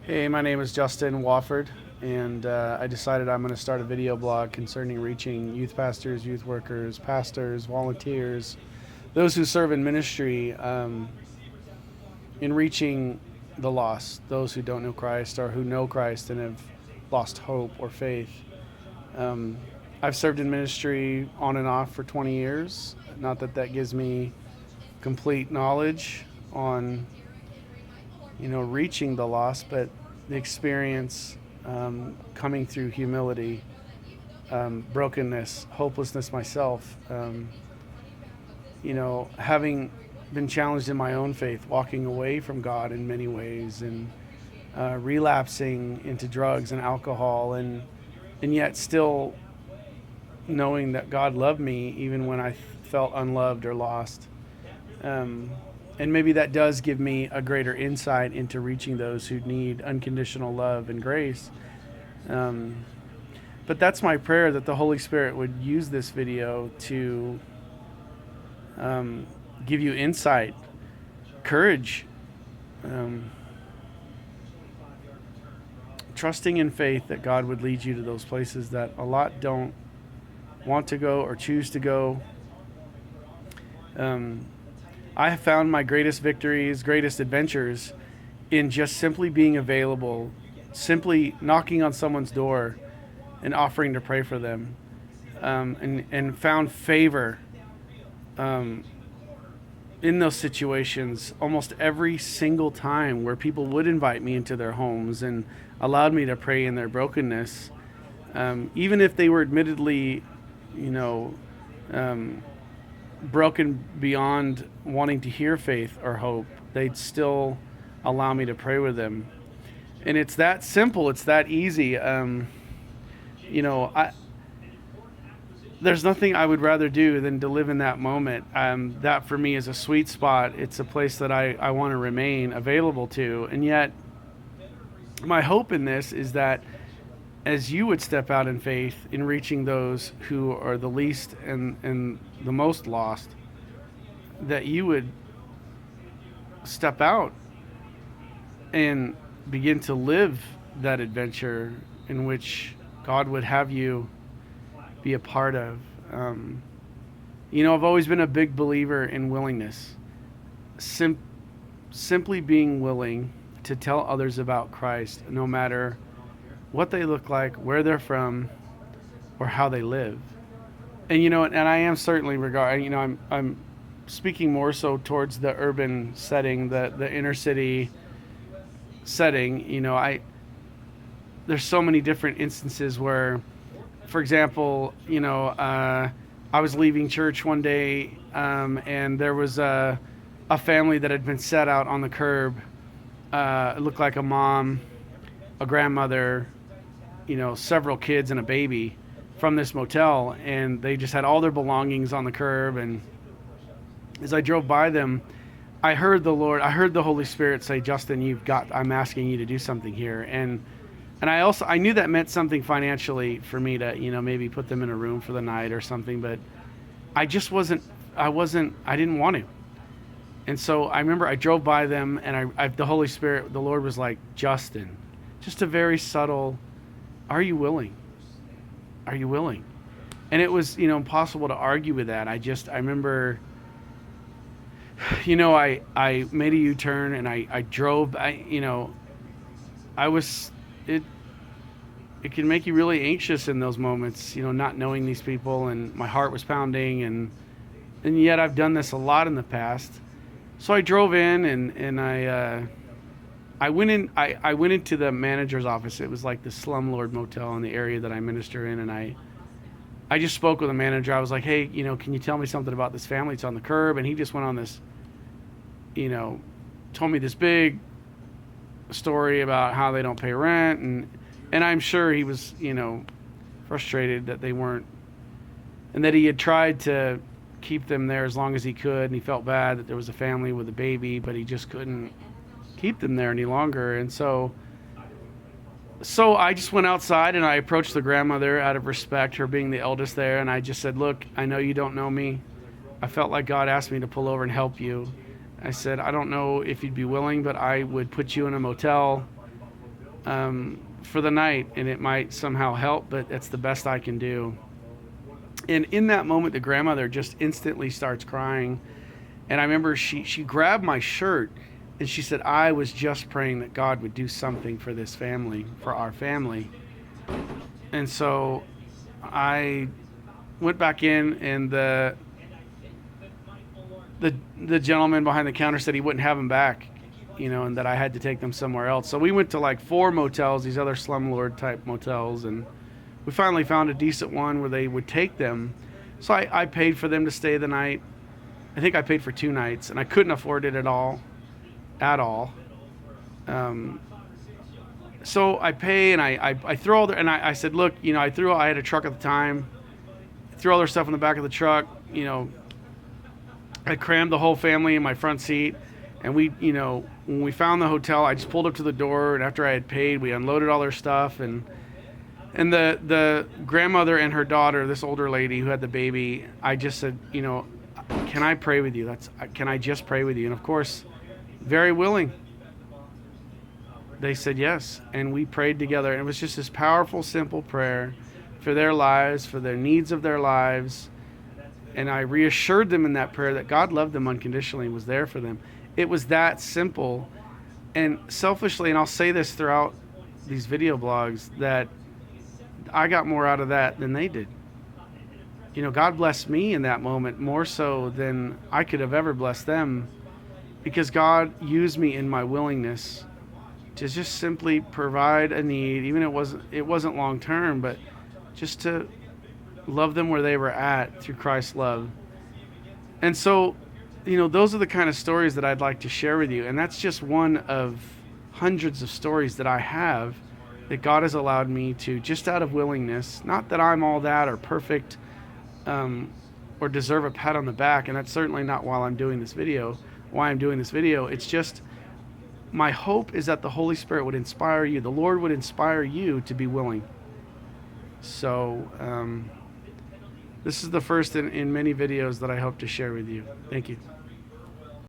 Hey, my name is Justin Wofford, and I decided I'm going to start a video blog concerning reaching youth pastors, youth workers, pastors, volunteers, those who serve in ministry, in reaching the lost, those who don't know Christ or who know Christ and have lost hope or faith. Um, I've served in ministry on and off for 20 years. Not that that gives me complete knowledge on reaching the lost, but the experience coming through humility, brokenness, hopelessness myself, having been challenged in my own faith, walking away from God in many ways, and relapsing into drugs and alcohol, and yet still knowing that God loved me even when I felt unloved or lost. Um, and maybe that does give me a greater insight into reaching those who need unconditional love and grace. Um, but that's my prayer, that the Holy Spirit would use this video to um, give you insight, courage, um, trusting in faith that God would lead you to those places that a lot don't want to go or choose to go. Um, I have found my greatest victories, greatest adventures in just simply being available, simply knocking on someone's door and offering to pray for them, and found favor um, in those situations almost every single time, where people would invite me into their homes and allowed me to pray in their brokenness, even if they were admittedly, you know, um, broken beyond wanting to hear faith or hope. They'd still allow me to pray with them. And it's that simple, it's that easy. I There's nothing I would rather do than to live in that moment. That for me is a sweet spot. It's a place that I want to remain available to. And yet, my hope in this is that as you would step out in faith in reaching those who are the least and the most lost, that you would step out and begin to live that adventure in which God would have you be a part of. I've always been a big believer in willingness. Simply being willing to tell others about Christ, no matter what they look like, where they're from, or how they live. And I am certainly I'm speaking more so towards the urban setting, the inner city setting. There's so many different instances where, for example, I was leaving church one day, and there was a family that had been set out on the curb. It looked like a mom, a grandmother, several kids and a baby from this motel, and they just had all their belongings on the curb. And as I drove by them, I heard the Holy Spirit say, "Justin, I'm asking you to do something here." And I knew that meant something financially for me to, maybe put them in a room for the night or something, but I didn't want to. And so I remember I drove by them, and the Holy Spirit, the Lord was like, "Justin," just a very subtle, "Are you willing? Are you willing?" And it was, impossible to argue with that. I remember, I made a U-turn, and I drove, it can make you really anxious in those moments, not knowing these people, and my heart was pounding, and yet I've done this a lot in the past. So I drove in, and I went into the manager's office. It was like the slumlord motel in the area that I minister in, and I just spoke with the manager. I was like, "Hey, can you tell me something about this family? It's on the curb." And he just went on this, told me this big story about how they don't pay rent, and I'm sure he was, frustrated that they weren't, and that he had tried to keep them there as long as he could, and he felt bad that there was a family with a baby, but he just couldn't keep them there any longer. And so I just went outside, and I approached the grandmother out of respect, her being the eldest there, and I just said, "Look, I know you don't know me. I felt like God asked me to pull over and help you." I said, "I don't know if you'd be willing, but I would put you in a motel for the night, and it might somehow help, but it's the best I can do. And in that moment, the grandmother just instantly starts crying. And I remember she grabbed my shirt and she said, I was just praying that God would do something for this family, for our family. And so I went back in, and the gentleman behind the counter said he wouldn't have them back, and that I had to take them somewhere else. So we went to like 4 motels, these other slumlord type motels, and we finally found a decent one where they would take them. So I paid for them to stay the night. I think I paid for 2 nights, and I couldn't afford it at all. So I pay, and I throw all their, and I said, look, I had a truck at the time, threw all their stuff in the back of the truck. I crammed the whole family in my front seat, and when we found the hotel, I just pulled up to the door, and after I had paid, we unloaded all their stuff, and the grandmother and her daughter, this older lady who had the baby, I just said, can I pray with you? Can I just pray with you? And of course, very willing. They said yes, and we prayed together. And it was just this powerful, simple prayer for their lives, for their needs of their lives. And I reassured them in that prayer that God loved them unconditionally and was there for them. It was that simple. And selfishly, and I'll say this throughout these video blogs, that I got more out of that than they did. God blessed me in that moment more so than I could have ever blessed them, because God used me in my willingness to just simply provide a need, even it wasn't long term, but just to love them where they were at through Christ's love. And so, those are the kind of stories that I'd like to share with you. And that's just one of hundreds of stories that I have that God has allowed me to, just out of willingness, not that I'm all that or perfect, or deserve a pat on the back. And that's certainly not why I'm doing this video. It's just, my hope is that the Holy Spirit would inspire you. The Lord would inspire you to be willing. So this is the first in many videos that I hope to share with you. Thank you.